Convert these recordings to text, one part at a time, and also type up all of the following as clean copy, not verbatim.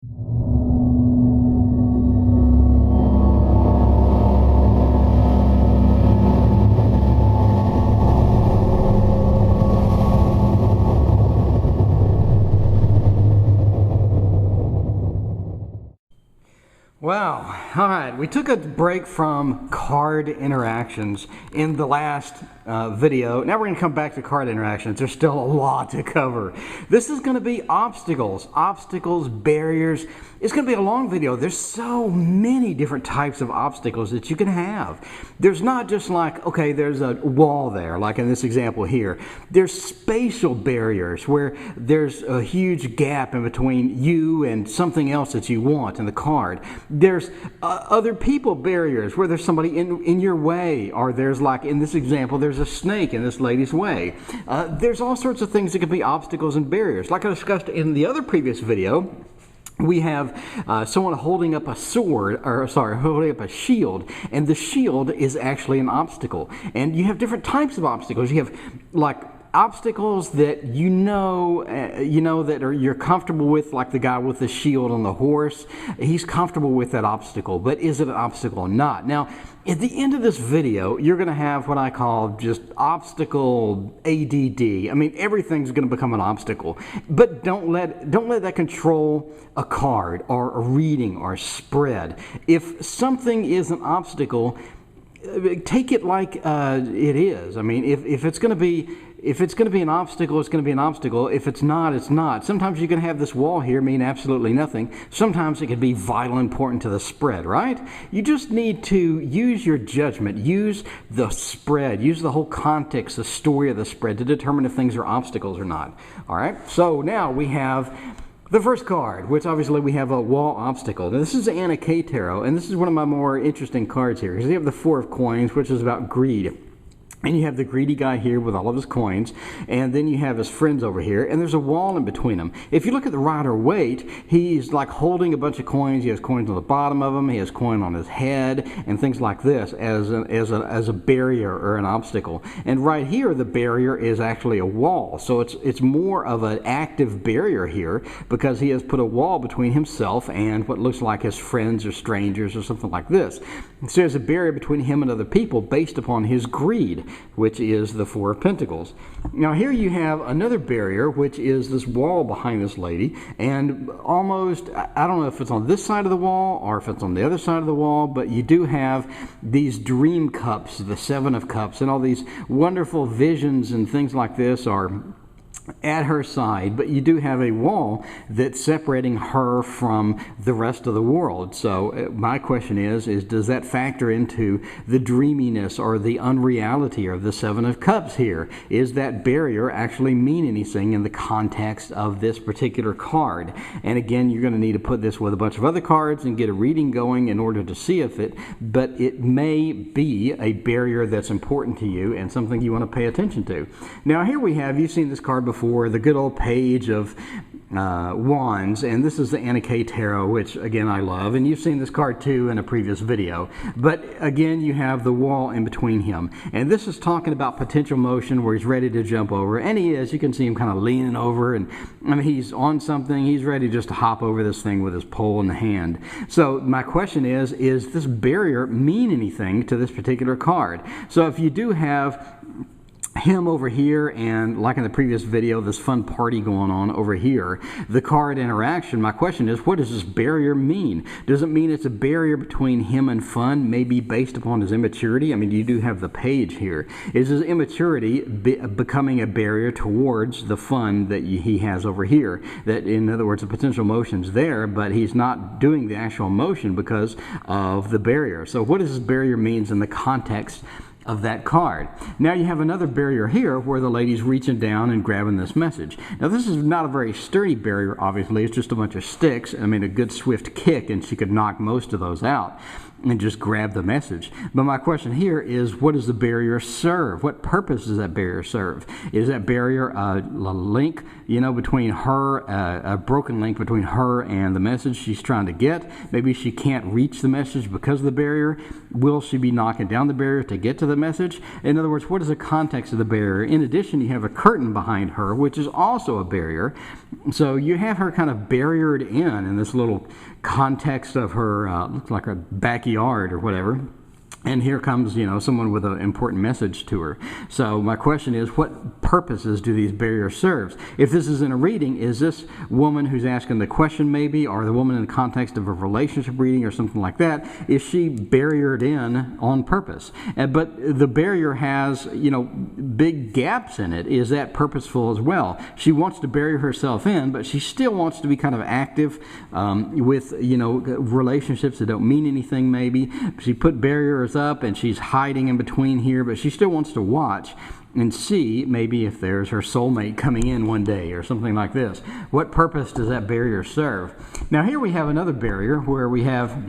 Wow. All right, we took a break from card interactions in the last video. Now we're going to come back to card interactions. There's still a lot to cover. This is going to be obstacles, barriers. It's going to be a long video. There's so many different types of obstacles that you can have. There's not just like, okay, there's a wall there, like in this example here. There's spatial barriers where there's a huge gap in between you and something else that you want in the card. There's other people barriers where there's somebody in your way, or there's, like in this example, there's a snake in this lady's way. There's all sorts of things that can be obstacles and barriers. Like I discussed in the other previous video, we have someone holding up a sword, or sorry, holding up a shield, and the shield is actually an obstacle. And you have different types of obstacles. You have like obstacles that you know that you're comfortable with, like the guy with the shield on the horse. He's comfortable with that obstacle, but is it an obstacle or not? Now, at the end of this video, you're going to have what I call just obstacle ADD. I mean, everything's going to become an obstacle, but don't let that control a card or a reading or a spread. If something is an obstacle, take it like it is. I mean, if it's going to be an obstacle, it's going to be an obstacle. If it's not, it's not. Sometimes you can have this wall here mean absolutely nothing. Sometimes it can be vitally important to the spread, right? You just need to use your judgment, use the spread, use the whole context, the story of the spread to determine if things are obstacles or not. All right, so now we have the first card, which obviously we have a wall obstacle. Now, this is Anna K Tarot, and this is one of my more interesting cards here, because you have the Four of Coins, which is about greed. And you have the greedy guy here with all of his coins, and then you have his friends over here, and there's a wall in between them. If you look at the Rider-Waite, he's like holding a bunch of coins. He has coins on the bottom of him. He has coin on his head, and things like this as a barrier or an obstacle. And right here, the barrier is actually a wall. So it's more of an active barrier here, because he has put a wall between himself and what looks like his friends or strangers or something like this. So there's a barrier between him and other people based upon his greed, which is the Four of Pentacles. Now here you have another barrier, which is this wall behind this lady, and almost, I don't know if it's on this side of the wall or if it's on the other side of the wall, but you do have these dream cups, the Seven of Cups, and all these wonderful visions and things like this are at her side, but you do have a wall that's separating her from the rest of the world. So my question is does that factor into the dreaminess or the unreality of the Seven of Cups here? Is that barrier actually mean anything in the context of this particular card? And again, you're going to need to put this with a bunch of other cards and get a reading going in order to see if but it may be a barrier that's important to you and something you want to pay attention to. Now here we have, you've seen this card before, the good old Page of Wands, and this is the Anna K Tarot, which again I love, and you've seen this card too in a previous video. But again, you have the wall in between him, and this is talking about potential motion where he's ready to jump over, and he is. You can see him kind of leaning over, and I mean, he's on something. He's ready just to hop over this thing with his pole in the hand. So my question is this barrier mean anything to this particular card? So if you do have him over here, and like in the previous video, this fun party going on over here, the card interaction, my question is, what does this barrier mean? Does it mean it's a barrier between him and fun, maybe based upon his immaturity? I mean, you do have the Page here. Is his immaturity becoming a barrier towards the fun that he has over here? That, in other words, the potential motion's there, but he's not doing the actual motion because of the barrier. So what does this barrier mean in the context of that card? Now you have another barrier here where the lady's reaching down and grabbing this message. Now this is not a very sturdy barrier, obviously. It's just a bunch of sticks. I mean, a good swift kick and she could knock most of those out. and just grab the message. But my question here is, what does the barrier serve? What purpose does that barrier serve? Is that barrier a link, between her, a broken link between her and the message she's trying to get? Maybe she can't reach the message because of the barrier. Will she be knocking down the barrier to get to the message? In other words, what is the context of the barrier? In addition, you have a curtain behind her, which is also a barrier. So you have her kind of barriered in this little context of her, looks like a backyard or whatever. And here comes, someone with an important message to her. So my question is, what purposes do these barriers serve? If this is in a reading, is this woman who's asking the question maybe, or the woman in the context of a relationship reading or something like that, is she barriered in on purpose? But the barrier has, big gaps in it. Is that purposeful as well? She wants to barrier herself in, but she still wants to be kind of active with, relationships that don't mean anything maybe. She put barriers up and she's hiding in between here, but she still wants to watch and see maybe if there's her soulmate coming in one day or something like this. What purpose does that barrier serve? Now here we have another barrier where we have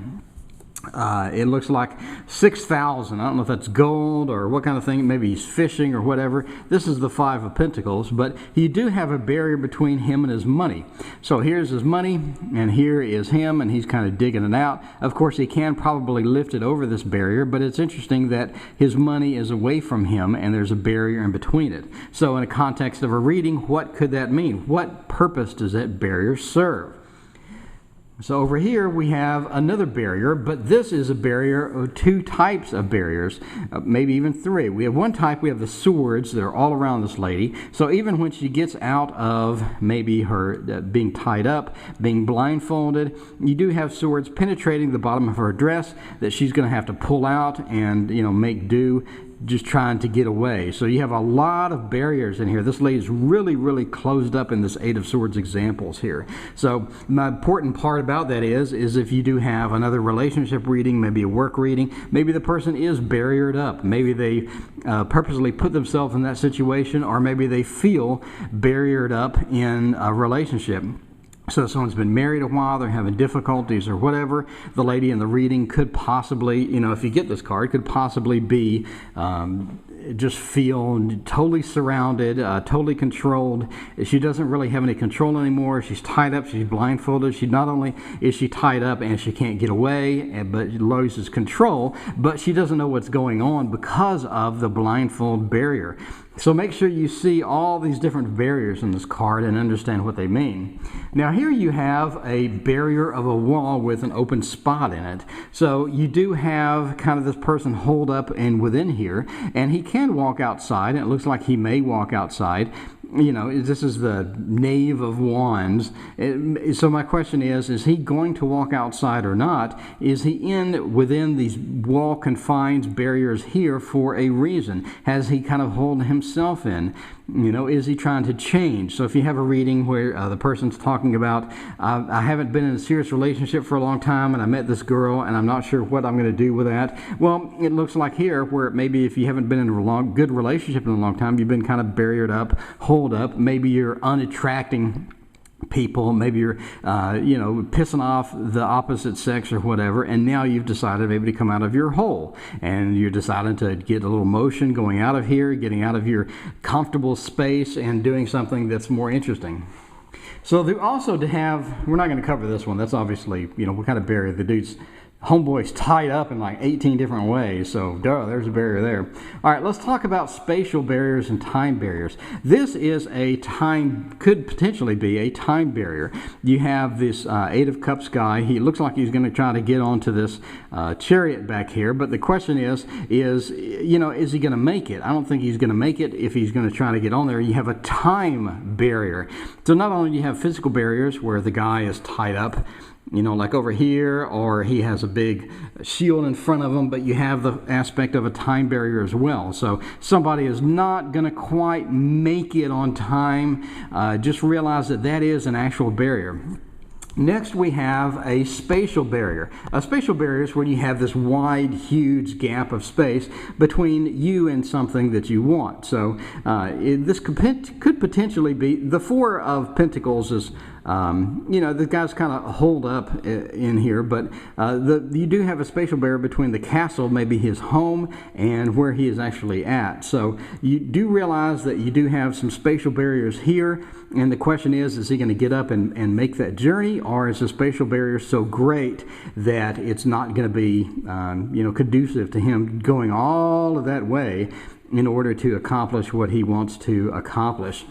it looks like 6,000. I don't know if that's gold or what kind of thing. Maybe he's fishing or whatever. This is the Five of Pentacles, but you do have a barrier between him and his money. So here's his money, and here is him, and he's kind of digging it out. Of course, he can probably lift it over this barrier, but it's interesting that his money is away from him, and there's a barrier in between it. So in a context of a reading, what could that mean? What purpose does that barrier serve? So over here we have another barrier, but this is a barrier of two types of barriers, maybe even three. We have one type, we have the swords that are all around this lady. So even when she gets out of maybe her being tied up, being blindfolded, you do have swords penetrating the bottom of her dress that she's going to have to pull out and make do, just trying to get away. So you have a lot of barriers in here. This lady's really, really closed up in this Eight of Swords examples here. So my important part about that is if you do have another relationship reading, maybe a work reading, maybe the person is barriered up. Maybe they purposely put themselves in that situation, or maybe they feel barriered up in a relationship. So someone's been married a while, they're having difficulties or whatever. The lady in the reading could possibly, if you get this card, could possibly be just feel totally surrounded, totally controlled. She doesn't really have any control anymore. She's tied up, she's blindfolded. She not only is she tied up and she can't get away, but loses control, but she doesn't know what's going on because of the blindfold barrier. So make sure you see all these different barriers in this card and understand what they mean. Now here you have a barrier of a wall with an open spot in it. So you do have kind of this person holed up and within here, and he can walk outside, and it looks like he may walk outside. This is the Knave of Wands. So my question is he going to walk outside or not? Is he within these wall confines, barriers here for a reason? Has he kind of held himself in? Is he trying to change? So if you have a reading where the person's talking about, I haven't been in a serious relationship for a long time, and I met this girl, and I'm not sure what I'm going to do with that. Well, it looks like here where maybe if you haven't been in a good relationship in a long time, you've been kind of barriered up, holed up. Maybe you're unattracting people, maybe you're pissing off the opposite sex or whatever, and now you've decided maybe to come out of your hole, and you're deciding to get a little motion going out of here, getting out of your comfortable space and doing something that's more interesting. So we're not going to cover this one. That's obviously, what kind of barrier the dude's homeboy's tied up in like 18 different ways, so there's a barrier there. All right, let's talk about spatial barriers and time barriers. This is could potentially be a time barrier. You have this Eight of Cups guy. He looks like he's going to try to get onto this chariot back here, but the question is he going to make it? I don't think he's going to make it if he's going to try to get on there. You have a time barrier. So not only do you have physical barriers where the guy is tied up, like over here, or he has a big shield in front of him, but you have the aspect of a time barrier as well. So somebody is not going to quite make it on time. Just realize that is an actual barrier. Next, we have a spatial barrier. A spatial barrier is when you have this wide, huge gap of space between you and something that you want. So this could potentially be, the Four of Pentacles is you know, the guy's kind of holed up in here, but you do have a spatial barrier between the castle, maybe his home, and where he is actually at. So you do realize that you do have some spatial barriers here, and the question is he going to get up and make that journey, or is the spatial barrier so great that it's not going to be, you know, conducive to him going all of that way in order to accomplish what he wants to accomplish?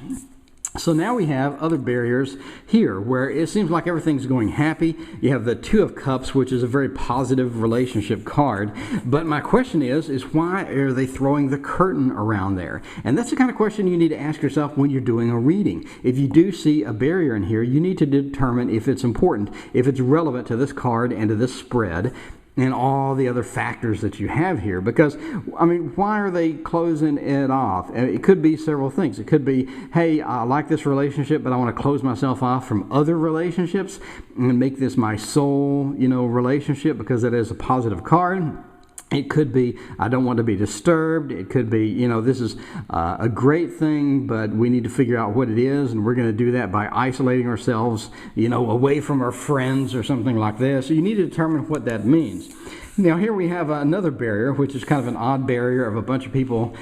So now we have other barriers here where it seems like everything's going happy. You have the Two of Cups, which is a very positive relationship card. But my question is why are they throwing the curtain around there? And that's the kind of question you need to ask yourself when you're doing a reading. If you do see a barrier in here, you need to determine if it's important, if it's relevant to this card and to this spread, and all the other factors that you have here. Because, I mean, why are they closing it off? It could be several things. It could be, hey, I like this relationship, but I want to close myself off from other relationships and make this my sole, you know, relationship, because it is a positive card. It could be, I don't want to be disturbed. It could be, you know, this is a great thing, but we need to figure out what it is, and we're going to do that by isolating ourselves, you know, away from our friends or something like this. So you need to determine what that means. Now here we have another barrier, which is kind of an odd barrier of a bunch of people.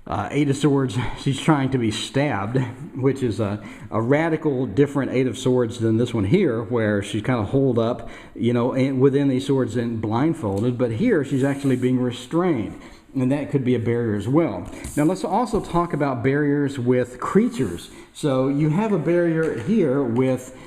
Eight of Swords, she's trying to be stabbed, which is a radical different Eight of Swords than this one here, where she's kind of holed up, you know, within these swords and blindfolded. But here she's actually being restrained, and that could be a barrier as well. Now let's also talk about barriers with creatures. So you have a barrier here with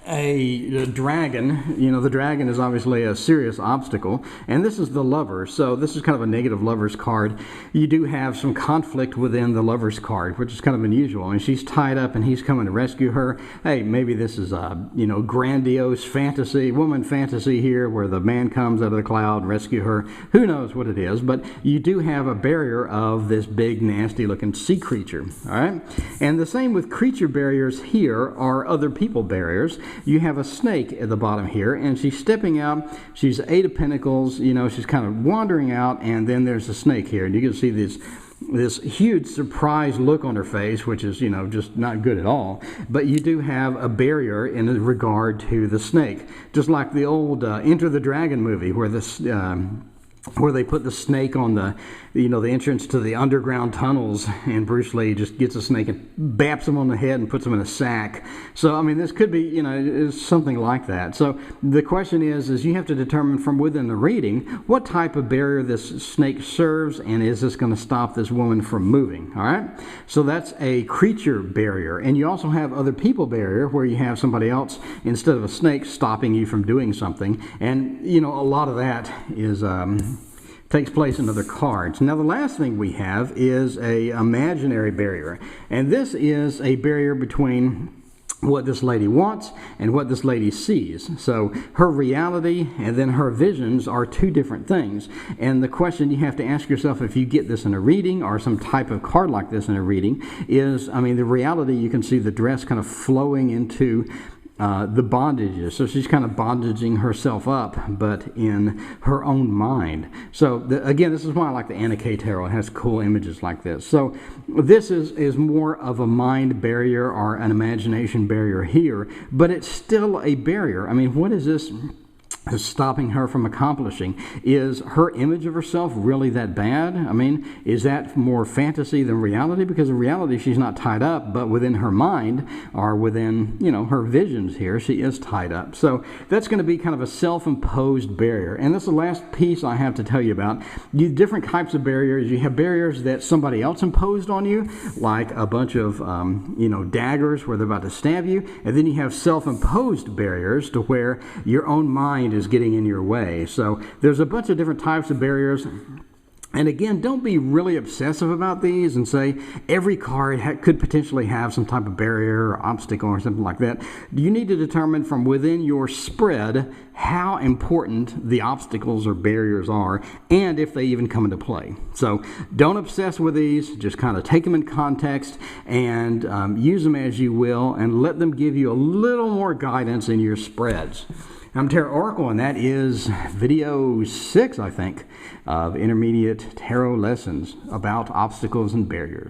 a dragon. You know, the dragon is obviously a serious obstacle, and this is the Lover. So this is kind of a negative Lover's card. You do have some conflict within the Lover's card, which is kind of unusual. And she's tied up and he's coming to rescue her. Hey, maybe this is a, you know, grandiose fantasy, woman fantasy here, where the man comes out of the cloud and rescue her. Who knows what it is, but you do have a barrier of this big nasty looking sea creature. All right, and the same with creature barriers here are other people barriers. You have a snake at the bottom here, and she's stepping out. She's Eight of Pentacles, you know, she's kind of wandering out, and then there's a snake here, and you can see this huge surprised look on her face, which is, you know, just not good at all. But you do have a barrier in regard to the snake, just like the old Enter the Dragon movie, where this where they put the snake on the, you know, the entrance to the underground tunnels, and Bruce Lee just gets a snake and baps him on the head and puts him in a sack. So, I mean, this could be, you know, it's something like that. So the question is you have to determine from within the reading what type of barrier this snake serves, and is this going to stop this woman from moving, all right? So that's a creature barrier. And you also have other people barrier, where you have somebody else, instead of a snake, stopping you from doing something. And, you know, a lot of that is takes place in other cards. Now the last thing we have is a imaginary barrier, and this is a barrier between what this lady wants and what this lady sees. So her reality and then her visions are two different things. And the question you have to ask yourself, if you get this in a reading or some type of card like this in a reading, is, I mean, the reality, you can see the dress kind of flowing into the bondages. So she's kind of bondaging herself up, but in her own mind. So again, this is why I like the Anna K Tarot. It has cool images like this. So this is more of a mind barrier or an imagination barrier here, but it's still a barrier. I mean, what is this stopping her from accomplishing? Is her image of herself really that bad? I mean, is that more fantasy than reality? Because in reality, she's not tied up, but within her mind, or within, you know, her visions here, she is tied up. So that's going to be kind of a self-imposed barrier. And this is the last piece I have to tell you about. You different types of barriers. You have barriers that somebody else imposed on you, like a bunch of, you know, daggers where they're about to stab you. And then you have self-imposed barriers to where your own mind is getting in your way. So there's a bunch of different types of barriers. And again, don't be really obsessive about these and say every card could potentially have some type of barrier or obstacle or something like that. You need to determine from within your spread how important the obstacles or barriers are, and if they even come into play. So don't obsess with these. Just kind of take them in context and use them as you will, and let them give you a little more guidance in your spreads. I'm Tarot Oracle, and that is video 6, I think, of intermediate tarot lessons about obstacles and barriers.